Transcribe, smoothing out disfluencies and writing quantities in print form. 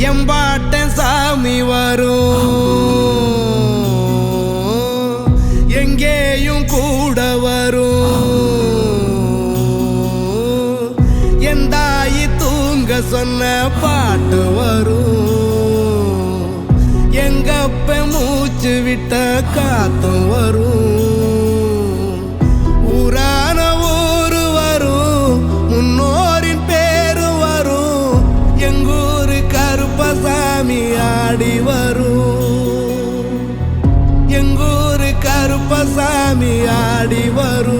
எம்பாட்டன் சாமி வரும், எங்கேயும் கூட வரும். என் தாயி தூங்க சொன்ன பாட்டு வரும், எங்கப்ப மூச்சு விட்ட காத்தும் வரும். ஊரான ஊரு வரும், முன்னோரின் பேரு வரும். எங்கூரு கருப்பசாமி ஆடி வரும், எங்கூரு கருப்பசாமி ஆடி வரும்.